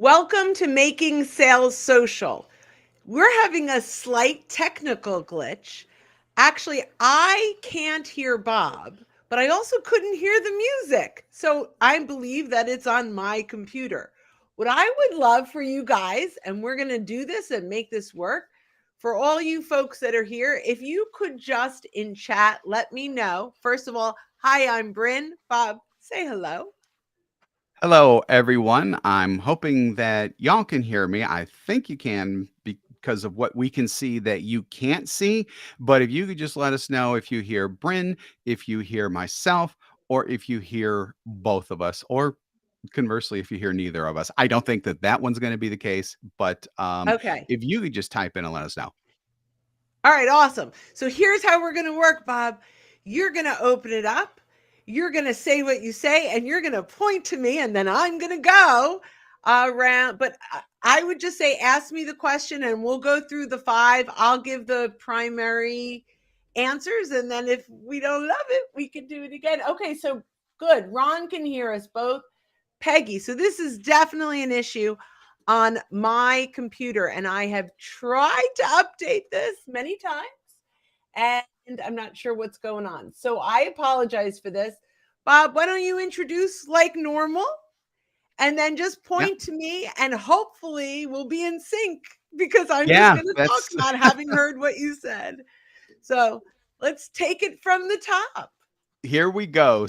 Welcome to Making Sales Social. We're having a slight technical glitch. Actually, I can't hear Bob, but I also couldn't hear the music. So I believe that it's on my computer. What I would love for you guys, and we're going to do this and make this work, for all you folks that are here, if you could just in chat let me know. First of all, hi, I'm Brynne. Bob, say hello. Hello, everyone. I'm hoping that y'all can hear me. I think you can because of what we can see that you can't see. But if you could just let us know if you hear Bryn, if you hear myself, or if you hear both of us, or conversely, if you hear neither of us. I don't think that that one's going to be the case. But Okay. if you could just type in and let us know. All right, awesome. So here's how we're going to work, Bob. You're going to open it up. You're going to say what you say, and you're going to point to me, and then I'm going to go around. But I would just say, ask me the question, and we'll go through the five. I'll give the primary answers, and then if we don't love it, we can do it again. Okay, so good. Ron can hear us both. Peggy. So this is definitely an issue on my computer, and I have tried to update this many times, and I'm not sure what's going on. So I apologize for this. Bob, why don't you introduce like normal and then just Yeah. point to me, and hopefully we'll be in sync because I'm just Yeah, going to talk, that's not having heard what you said. So let's take it from the top. here we go.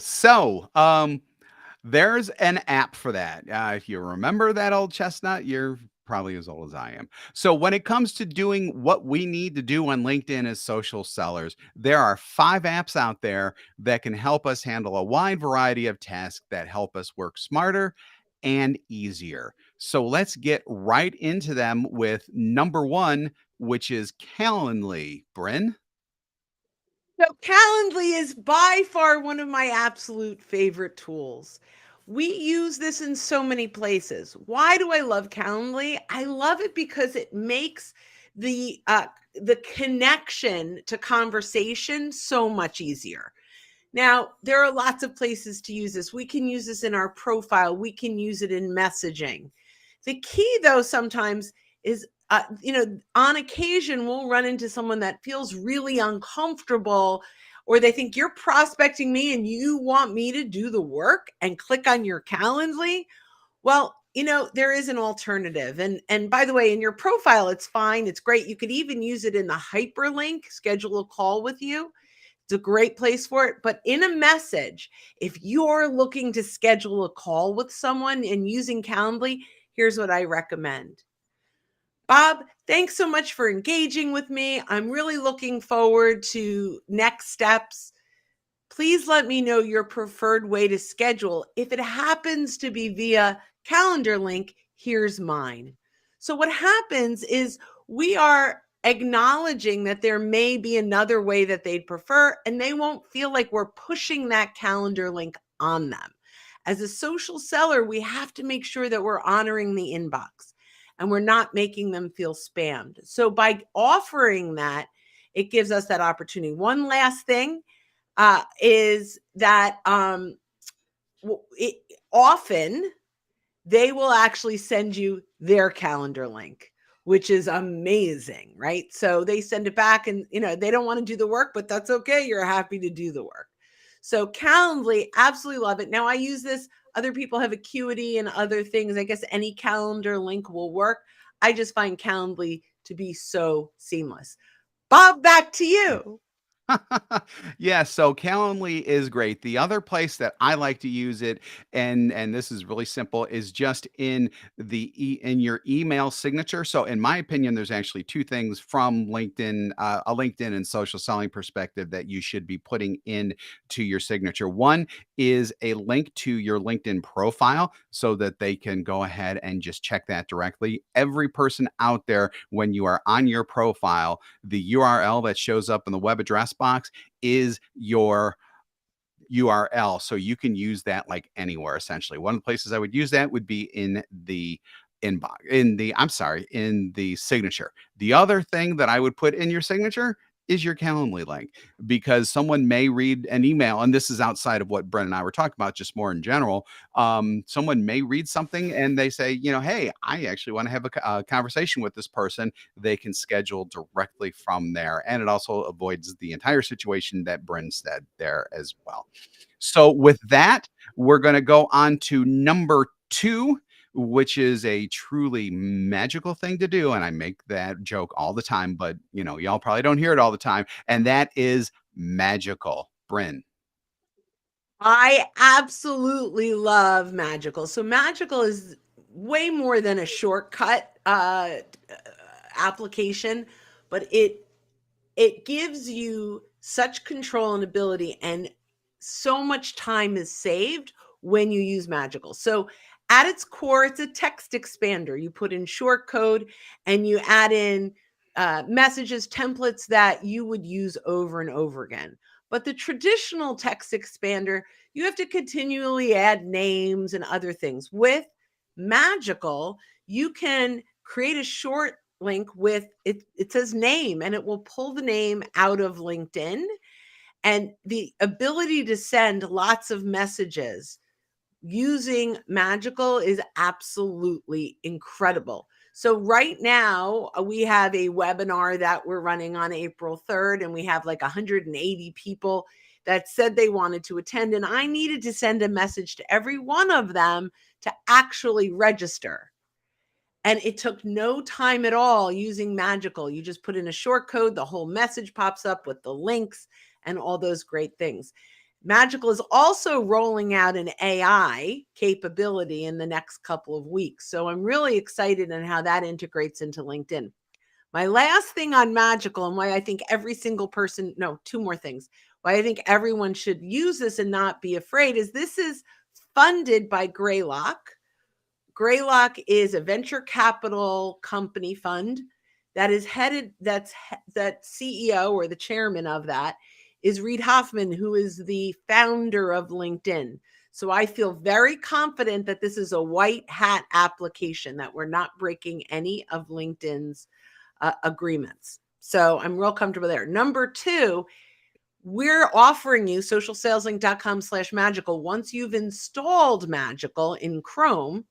There's an app for that. If you remember that old chestnut, you're probably as old as I am. So, when it comes to doing what we need to do on LinkedIn as social sellers, there are 5 apps out there that can help us handle a wide variety of tasks that help us work smarter and easier. So, let's get right into them with number one, which is Calendly. Bryn? So Calendly is by far one of my absolute favorite tools. We use this in so many places. Why do I love Calendly? I love it because it makes the connection to conversation so much easier. Now, there are lots of places to use this. We can use this in our profile. We can use it in messaging. The key, though, sometimes is, on occasion, we'll run into someone that feels really uncomfortable, or they think you're prospecting me and you want me to do the work and click on your Calendly. Well, there is an alternative. And by the way, in your profile, it's fine. It's great. You could even use it in the hyperlink, schedule a call with you. It's a great place for it. But in a message, if you're looking to schedule a call with someone and using Calendly, here's what I recommend. Bob, thanks so much for engaging with me. I'm really looking forward to next steps. Please let me know your preferred way to schedule. If it happens to be via calendar link, here's mine. So, what happens is we are acknowledging that there may be another way that they'd prefer, and they won't feel like we're pushing that calendar link on them. As a social seller, we have to make sure that we're honoring the inbox and we're not making them feel spammed. So, by offering that, it gives us that opportunity. One last thing is that it, often they will actually send you their calendar link, which is amazing, right? So they send it back, and they don't want to do the work, but that's okay. You're happy to do the work. So Calendly, absolutely love it. Now I use this. Other people have Acuity and other things. I guess any calendar link will work. I just find Calendly to be so seamless. Bob, back to you. Yeah, so Calendly is great. The other place that I like to use it, and this is really simple, is just in your email signature. So, in my opinion, there's actually two things from LinkedIn, a LinkedIn and social selling perspective that you should be putting in to your signature. One is a link to your LinkedIn profile so that they can go ahead and just check that directly. Every person out there, when you are on your profile, the URL that shows up in the web address box is your URL. So you can use that like anywhere essentially. One of the places I would use that would be in the inbox, in the, I'm sorry, in the signature. The other thing that I would put in your signature is your Calendly link, because someone may read an email, and this is outside of what Brent and I were talking about, just more in general. Someone may read something and they say, hey, I actually want to have a conversation with this person. They can schedule directly from there, and it also avoids the entire situation that Brent said there as well. So with that, we're going to go on to number two, which is a truly magical thing to do. And I make that joke all the time, but y'all probably don't hear it all the time. And that is magical. Bryn. I absolutely love Magical. So Magical is way more than a shortcut application, but it gives you such control and ability, and so much time is saved when you use Magical. So at its core, it's a text expander. You put in short code and you add in messages, templates that you would use over and over again. But the traditional text expander, you have to continually add names and other things. With Magical, you can create a short link with it says name, and it will pull the name out of LinkedIn, and the ability to send lots of messages using Magical is absolutely incredible. So right now we have a webinar that we're running on April 3rd, and we have like 180 people that said they wanted to attend, and I needed to send a message to every one of them to actually register. And it took no time at all using Magical. You just put in a short code, the whole message pops up with the links and all those great things. Magical is also rolling out an AI capability in the next couple of weeks. So I'm really excited on how that integrates into LinkedIn. My last thing on Magical, and why I think every single person, no, two more things, why I think everyone should use this and not be afraid, is this is funded by Greylock. Greylock is a venture capital company fund that is headed, that CEO or the chairman of that is Reid Hoffman, who is the founder of LinkedIn. So I feel very confident that this is a white hat application, that we're not breaking any of LinkedIn's agreements. So I'm real comfortable there. Number two, we're offering you socialsaleslink.com/magical. Once you've installed Magical in Chrome,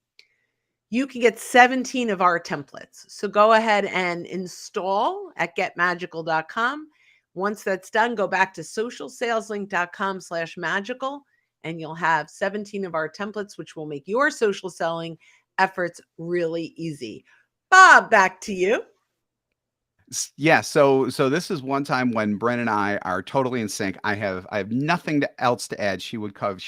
you can get 17 of our templates. So go ahead and install at getmagical.com. Once that's done, go back to socialsaleslink.com/magical, and you'll have 17 of our templates, which will make your social selling efforts really easy. Bob, back to you. Yeah, so this is one time when Brent and I are totally in sync. I have nothing else to add. She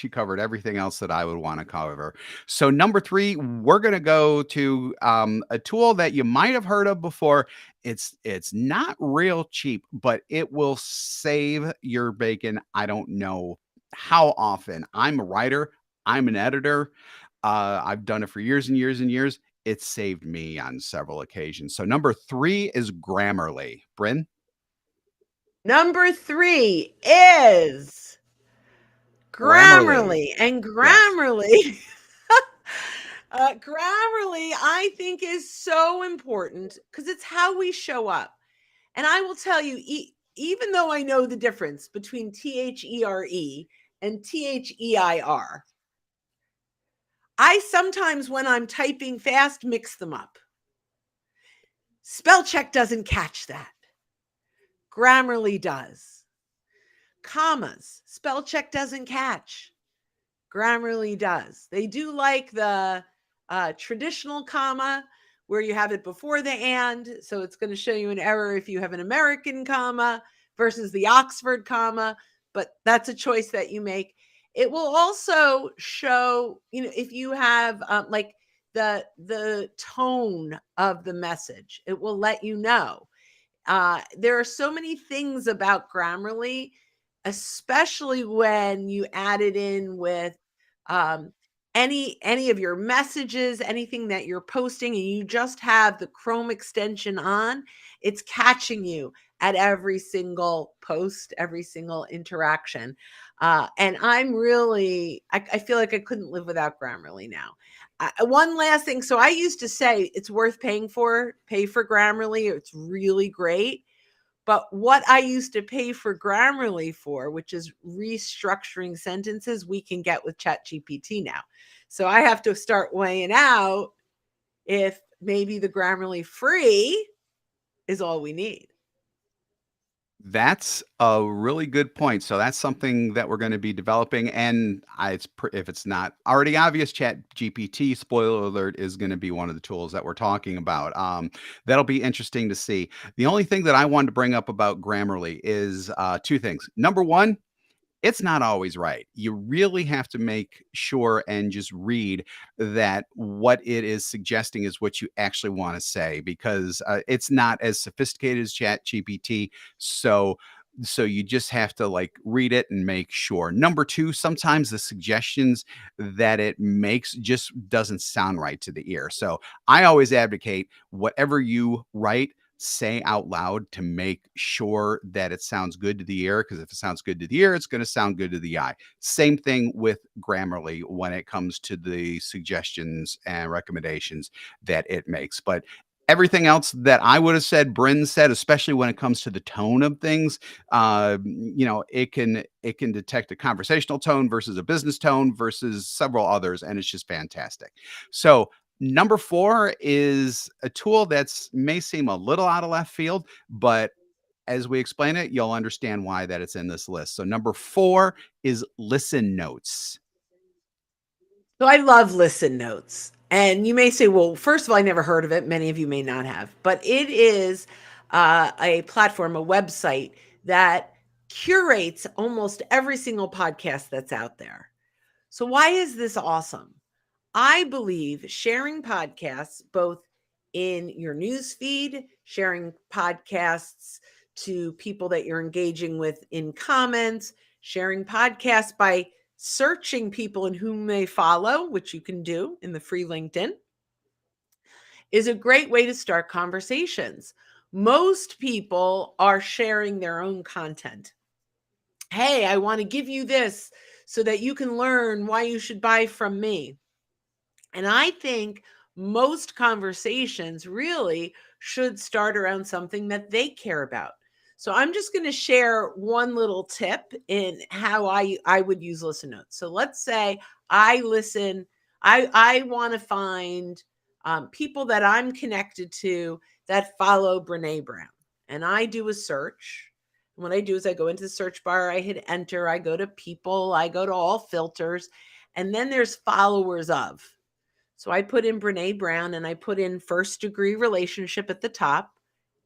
covered everything else that I would want to cover. So number three, we're gonna go to a tool that you might have heard of before. It's not real cheap, but it will save your bacon. I don't know how often. I'm a writer. I'm an editor. I've done it for years and years and years. It saved me on several occasions. So number three is Grammarly. Bryn? Number three is Grammarly. Grammarly. And Yes. Grammarly, Grammarly, I think, is so important because it's how we show up. And I will tell you, even though I know the difference between THERE and THEIR, I sometimes, when I'm typing fast, mix them up. Spell check doesn't catch that. Grammarly does. Commas, spell check doesn't catch. Grammarly does. They do like the traditional comma where you have it before the and. So it's going to show you an error if you have an American comma versus the Oxford comma, but that's a choice that you make. It will also show, if you have like the tone of the message, it will let you know. There are so many things about Grammarly, especially when you add it in with um, any of your messages, anything that you're posting, and you just have the Chrome extension on. It's catching you at every single post, every single interaction. And I feel like I couldn't live without Grammarly now. One last thing. So I used to say it's worth pay for Grammarly. It's really great. But what I used to pay for Grammarly for, which is restructuring sentences, we can get with ChatGPT now. So I have to start weighing out if maybe the Grammarly free is all we need. That's a really good point. So that's something that we're going to be developing, and if it's not already obvious, Chat GPT, spoiler alert, is going to be one of the tools that we're talking about. That'll be interesting to see. The only thing that I wanted to bring up about Grammarly is two things. Number one, it's not always right. You really have to make sure and just read that what it is suggesting is what you actually want to say, because it's not as sophisticated as Chat GPT. So you just have to like read it and make sure. Number two, sometimes the suggestions that it makes just doesn't sound right to the ear. So I always advocate whatever you write, say out loud to make sure that it sounds good to the ear. Because if it sounds good to the ear, it's going to sound good to the eye. Same thing with Grammarly when it comes to the suggestions and recommendations that it makes. But everything else that I would have said, Brynne said, especially when it comes to the tone of things, it can detect a conversational tone versus a business tone versus several others, and it's just fantastic. So number 4 is a tool that's may seem a little out of left field, but as we explain it, you'll understand why that it's in this list. So number 4 is Listen Notes. So I love Listen Notes. And you may say, well, first of all, I never heard of it. Many of you may not have, but it is a platform, a website that curates almost every single podcast that's out there. So, why is this awesome? I believe sharing podcasts, both in your news feed, sharing podcasts to people that you're engaging with in comments, sharing podcasts by searching people in whom they follow, which you can do in the free LinkedIn, is a great way to start conversations. Most people are sharing their own content. Hey, I want to give you this so that you can learn why you should buy from me. And I think most conversations really should start around something that they care about. So I'm just going to share one little tip in how I would use Listen Notes. So let's say I want to find people that I'm connected to that follow Brene Brown, and I do a search. And what I do is I go into the search bar, I hit enter, I go to people, I go to all filters, and then there's followers of. So I put in Brene Brown and I put in first degree relationship at the top.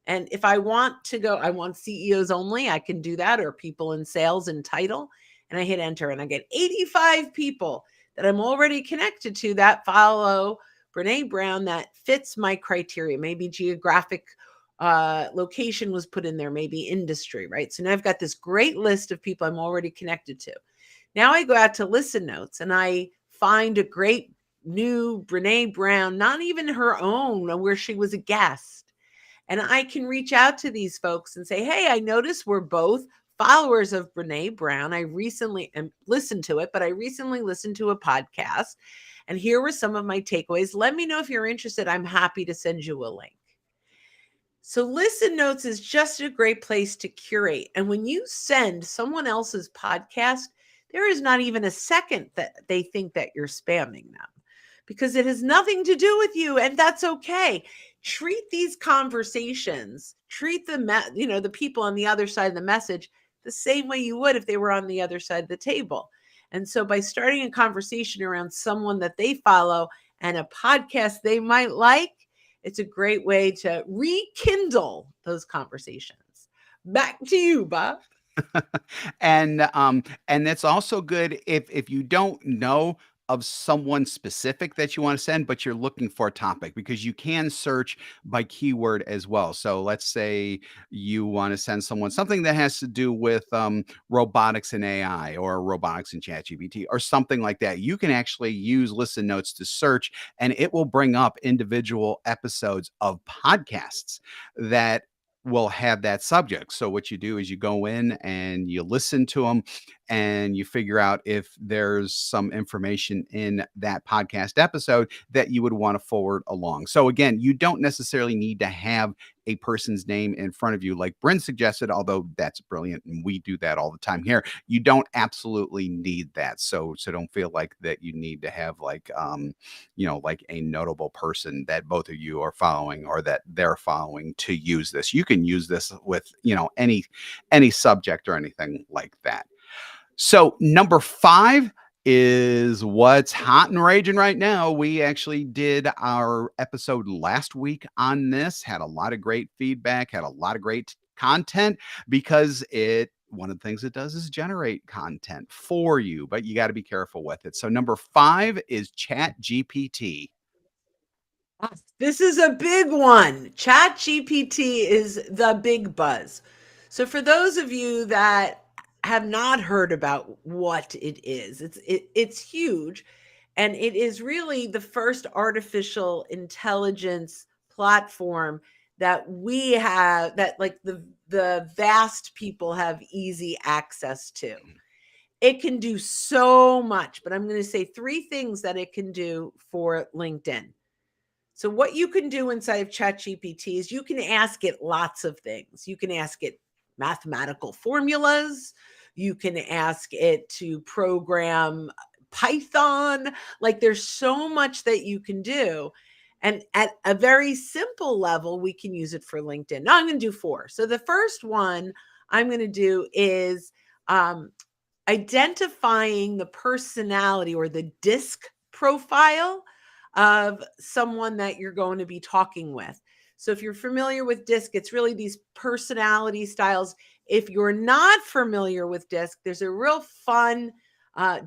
And if I want to go, I want CEOs only, I can do that, or people in sales and title. And I hit enter and I get 85 people that I'm already connected to that follow Brene Brown that fits my criteria. Maybe geographic location was put in there, maybe industry, right? So now I've got this great list of people I'm already connected to. Now I go out to Listen Notes and I find a great new Brene Brown, not even her own, where she was a guest. And I can reach out to these folks and say, hey, I noticed we're both followers of Brene Brown. I recently listened to it, but I recently listened to a podcast. And here were some of my takeaways. Let me know if you're interested. I'm happy to send you a link. So, Listen Notes is just a great place to curate. And when you send someone else's podcast, there is not even a second that they think that you're spamming them because it has nothing to do with you. And that's okay. Treat these conversations, treat the people on the other side of the message the same way you would if they were on the other side of the table. And so, by starting a conversation around someone that they follow and a podcast they might like, it's a great way to rekindle those conversations. Back to you, Bob. And that's also good if you don't know of someone specific that you want to send, but you're looking for a topic, because you can search by keyword as well. So let's say you want to send someone something that has to do with robotics and AI, or robotics and ChatGPT, or something like that. You can actually use Listen Notes to search, and it will bring up individual episodes of podcasts that will have that subject. So what you do is you go in and you listen to them, and you figure out if there's some information in that podcast episode that you would want to forward along. So again, you don't necessarily need to have a person's name in front of you like Brynne suggested, although that's brilliant and we do that all the time here. You don't absolutely need that. So don't feel like that you need to have like like a notable person that both of you are following or that they're following to use this. You can use this with, any subject or anything like that. So number 5 is what's hot and raging right now. We actually did our episode last week on this, had a lot of great feedback, had a lot of great content because one of the things it does is generate content for you, but you got to be careful with it. So number 5 is ChatGPT. This is a big one. ChatGPT is the big buzz. So for those of you that have not heard about what it is, it's huge, and it is really the first artificial intelligence platform that we have, that like the vast people have easy access to. It can do so much, but I'm going to say 3 things that it can do for LinkedIn. So what you can do inside of ChatGPT is you can ask it lots of things. You can ask it mathematical formulas. You can ask it to program Python. Like there's so much that you can do. And at a very simple level, we can use it for LinkedIn. Now I'm going to do 4. So the first one I'm going to do is identifying the personality or the DISC profile of someone that you're going to be talking with. So if you're familiar with DISC, it's really these personality styles. If you're not familiar with DISC, there's a real fun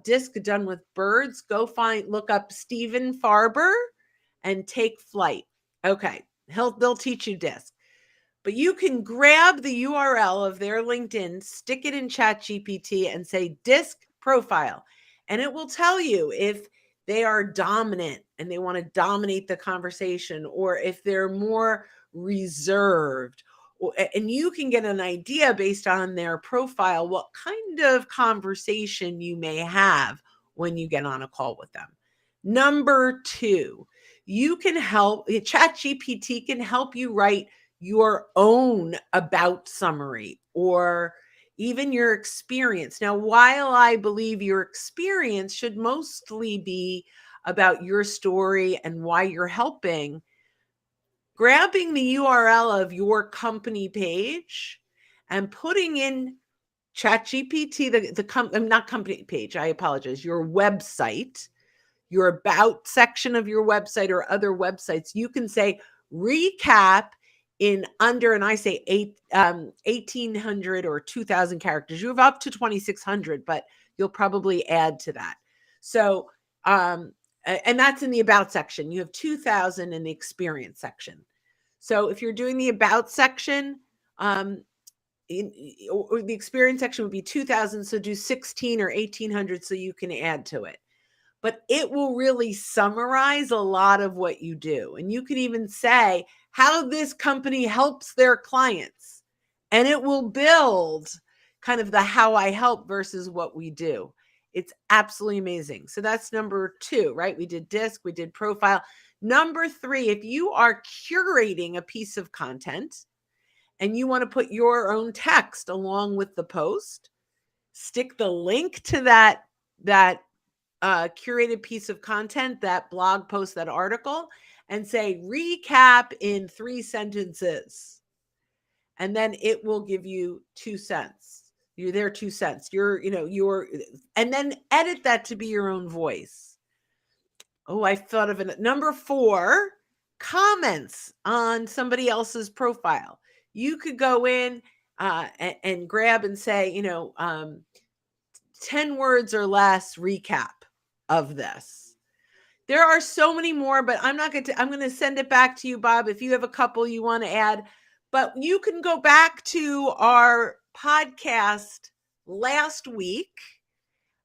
DISC done with birds. Look up Stephen Farber and take flight. Okay, they'll teach you DISC. But you can grab the URL of their LinkedIn, stick it in ChatGPT and say DISC profile. And it will tell you if they are dominant and they want to dominate the conversation, or if they're more reserved. And you can get an idea based on their profile what kind of conversation you may have when you get on a call with them. Number 2, ChatGPT can help you write your own about summary or even your experience. Now, while I believe your experience should mostly be about your story and why you're helping, grabbing the URL of your company page and putting in ChatGPT, not company page, I apologize, your website, your about section of your website or other websites, you can say recap in under, and I say 1,800 or 2,000 characters. You have up to 2,600, but you'll probably add to that. So, and that's in the about section. You have 2,000 in the experience section. So if you're doing the about section, or the experience section would be 2,000. So do 16 or 1,800 so you can add to it. But it will really summarize a lot of what you do. And you can even say how this company helps their clients. And it will build kind of the how I help versus what we do. It's absolutely amazing. So that's number 2, right? We did DISC, we did profile. Number 3, if you are curating a piece of content and you want to put your own text along with the post, stick the link to that curated piece of content, that blog post, that article, and say recap in 3 sentences. And then it will give you 2 cents. You're there 2 cents. And then edit that to be your own voice. Oh, I thought of it. Number 4, comments on somebody else's profile. You could go in and grab and say, 10 words or less recap of this. There are so many more, but I'm going to send it back to you, Bob, if you have a couple you want to add. But you can go back to our podcast last week,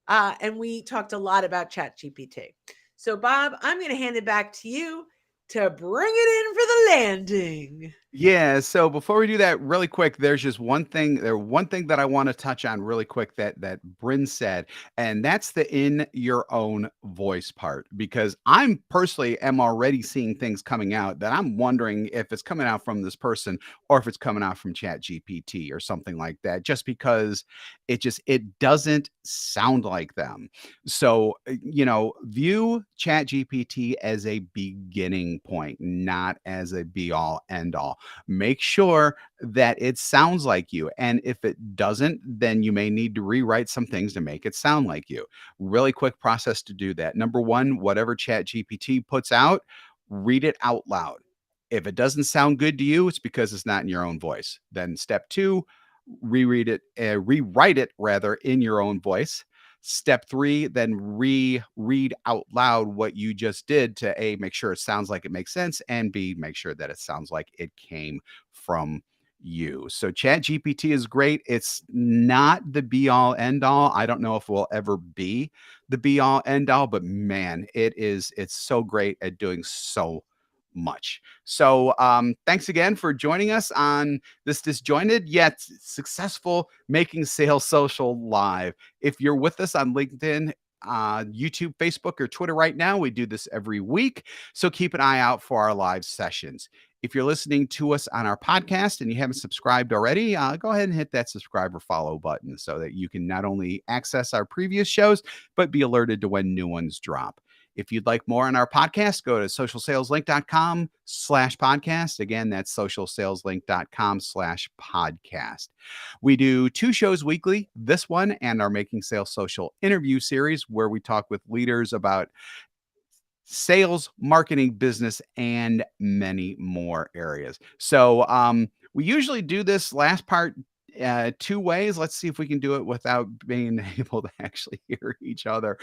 and we talked a lot about ChatGPT. So, Bob, I'm going to hand it back to you. to bring it in for the landing. Yeah, so before we do that, really quick, there's just one thing that I want to touch on really quick that Bryn said, and that's the in your own voice part. Because I'm personally am already seeing things coming out that I'm wondering if it's coming out from this person or if it's coming out from ChatGPT or something like that, just because it doesn't sound like them. So, view ChatGPT as a beginning point, not as a be all end all. Make sure that it sounds like you. And if it doesn't, then you may need to rewrite some things to make it sound like you. Really quick process to do that. Number one, whatever Chat GPT puts out, read it out loud. If it doesn't sound good to you, it's because it's not in your own voice. Then step two, rewrite it rather in your own voice. Step three, then read out loud what you just did to A, make sure it sounds like it makes sense, and B, make sure that it sounds like it came from you. So Chat GPT is great. It's not the be all end all. I don't know if it will ever be the be all end all, but man, it's so great at doing so much. So thanks again for joining us on this disjointed yet successful Making Sales Social Live. If you're with us on LinkedIn, YouTube, Facebook, or Twitter right now, we do this every week. So keep an eye out for our live sessions. If you're listening to us on our podcast and you haven't subscribed already, go ahead and hit that subscribe or follow button so that you can not only access our previous shows, but be alerted to when new ones drop. If you'd like more on our podcast, go to socialsaleslink.com/podcast. Again, that's socialsaleslink.com/podcast. We do 2 shows weekly, this one and our Making Sales Social interview series, where we talk with leaders about sales, marketing, business, and many more areas. So we usually do this last part 2 ways. Let's see if we can do it without being able to actually hear each other.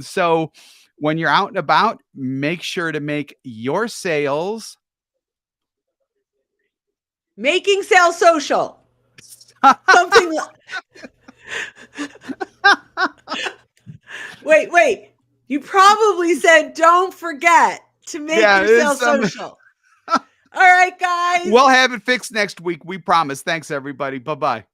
So when you're out and about, make sure to make your sales Making sales social. Something. Wait. You probably said don't forget to make yeah, your it's sales social. All right, guys. we'll have it fixed next week. We promise. Thanks, everybody. Bye bye.